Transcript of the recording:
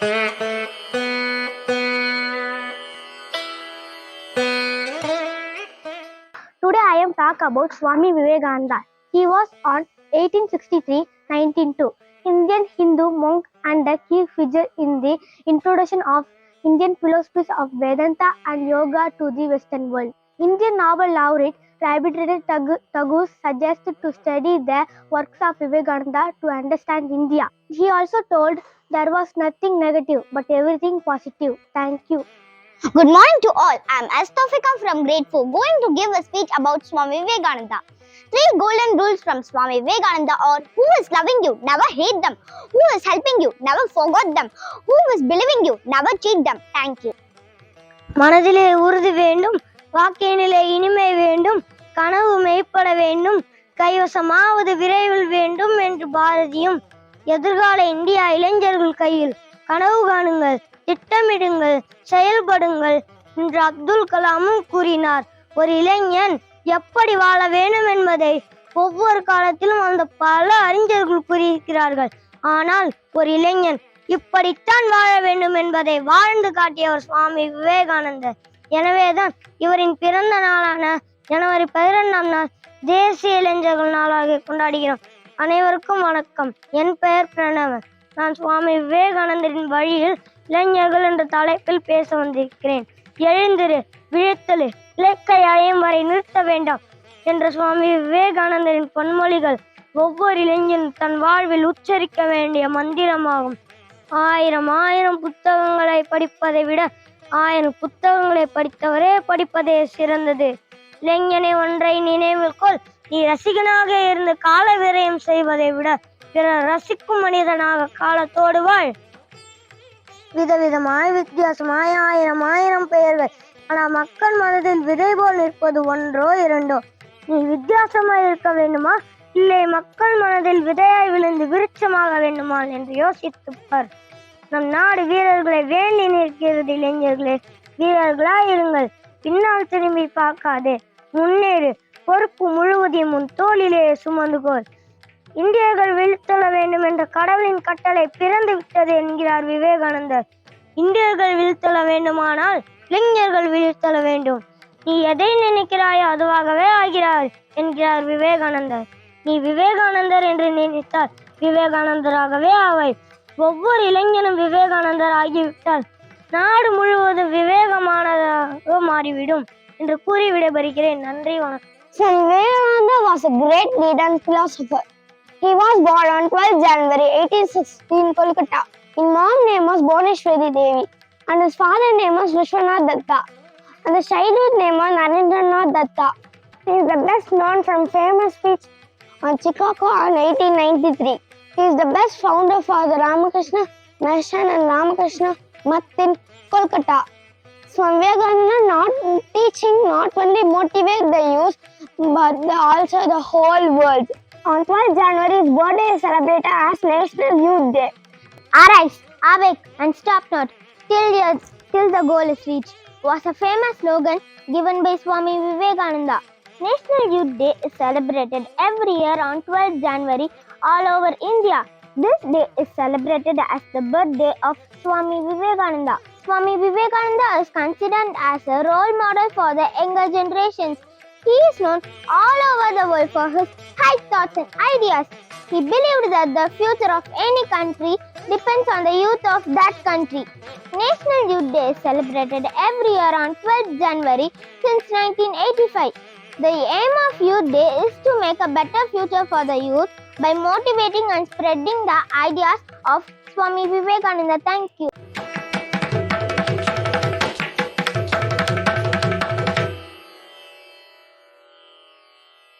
Today I am talk about Swami Vivekananda. He was on 1863-1902, Indian Hindu monk and a key figure in the introduction of Indian philosophies of Vedanta and Yoga to the Western world. Indian Nobel laureate Rabindranath Tagore suggested to study the works of Vivekananda to understand India. He also told there was nothing negative but everything positive. Thank you. Good morning to all. I am Astafika from grade 4 going to give a speech about Swami Vivekananda. 3 golden rules from Swami Vivekananda are: who is loving you, never hate them; who is helping you, never forget them; who is believing you, never cheat them. Thank you. மனதிலே உறுதி வேண்டும், வாக்கினிலே இனிமை வேண்டும், கனவு மெய்ப்பட வேண்டும், கைவசமாவது விரைவில் வேண்டும் என்று பாரதியும், எதிர்கால இந்தியா இளைஞர்கள் கையில், கனவு காணுங்கள், திட்டமிடுங்கள், செயல்படுங்கள் என்று அப்துல் கலாமும் கூறினார். ஒரு இளைஞன் எப்படி வாழ வேண்டும் என்பதை ஒவ்வொரு காலத்திலும் அந்த பல அறிஞர்கள் கூறியிருக்கிறார்கள். ஆனால் ஒரு இளைஞன் இப்படித்தான் வாழ வேண்டும் என்பதை வாழ்ந்து காட்டியவர் சுவாமி விவேகானந்தர். எனவேதான் இவரின் பிறந்த நாளான ஜனவரி 12ஆம் நாள் தேசிய இளைஞர்கள் நாளாக கொண்டாடுகிறோம். அனைவருக்கும் வணக்கம். என் பெயர் பிரணவன். நான் சுவாமி விவேகானந்தரின் வழியில் இளைஞர்கள் என்ற தலைப்பில் பேச வந்திருக்கிறேன். எழுந்திரு, விழித்தலு, இலக்கை அடையும் வரை நிறுத்த வேண்டாம் என்ற சுவாமி விவேகானந்தரின் பொன்மொழிகள் ஒவ்வொரு இளைஞனும் தன் வாழ்வில் உச்சரிக்க வேண்டிய மந்திரமாகும். 1000 புத்தகங்களை படிப்பதை விட 1000 புத்தகங்களை படித்தவரே படிப்பதே சிறந்தது. இளைஞனை ஒன்றை நினைவில் கொள், நீ ரசிகனாக இருந்து கால விரயம் செய்வதை விட பிறர் ரசிக்கும் மனிதனாக காலத்தோடு வாழ். விதவிதமாய் வித்தியாசமாய் 1000 பெயர்கள், ஆனால் மக்கள் மனதில் விதை போல் நிற்பது ஒன்றோ இரண்டோ. நீ வித்தியாசமாய் இருக்க வேண்டுமா, இல்லை மக்கள் மனதில் விதையாய் விழுந்து விருட்சமாக வேண்டுமா என்று யோசித்துப்பார். நம் நாடு வீரர்களை வேண்டி நிற்கிறது. இளைஞர்களே, வீரர்களாய் இருங்கள், பின்னால் திரும்பி பார்க்காதே, முன்னேறு, பொறுப்பு முழுவதையும் உன் தோளிலே சுமந்துகோள். இந்தியர்கள் விழித்தெழ வேண்டும் என்ற கடவுளின் கட்டளை பிறந்து விட்டது என்கிறார் விவேகானந்தர். இந்தியர்கள் விழித்தெழ வேண்டுமானால் இளைஞர்கள் விழித்தெழ வேண்டும். நீ எதை நினைக்கிறாயோ அதுவாகவே ஆகிறாய் என்கிறார் விவேகானந்தர். நீ விவேகானந்தர் என்று நினைத்தால் விவேகானந்தராகவே ஆவாய். ஒவ்வொரு இளைஞனும் விவேகானந்தர் ஆகிவிட்டால் நாடு முழுவதும் விவேகமானதாக மாறிவிடும் என்று கூறி விடைபெறுகிறேன். நன்றி, வணக்கம். Swami Vivekananda was a great leader and philosopher. He was born on 12 January 1860 in Kolkata. His mom's name was Bhuvneshwari Devi and his father's name was Vishwanath Datta. And his childhood name was Narendranath Datta. He is the best known from famous speech on Chicago in 1893. He is the best founder for the Ramakrishna Mission and Ramakrishna Math in Kolkata. Swami Vivekananda not teaching not only motivate the youth but also the whole world. On 12 January, his birthday is celebrated as National Youth Day. Arise, awake and stop not till the goal is reached was a famous slogan given by Swami Vivekananda. National Youth Day is celebrated every year on 12 January all over India. This day is celebrated as the birthday of Swami Vivekananda. Swami Vivekananda is considered as a role model for the younger generations. He is known all over the world for his high thoughts and ideas. He believed that the future of any country depends on the youth of that country. National Youth Day is celebrated every year on 12th January since 1985. The aim of Youth Day is to make a better future for the youth by motivating and spreading the ideas of Swami Vivekananda. Thank you.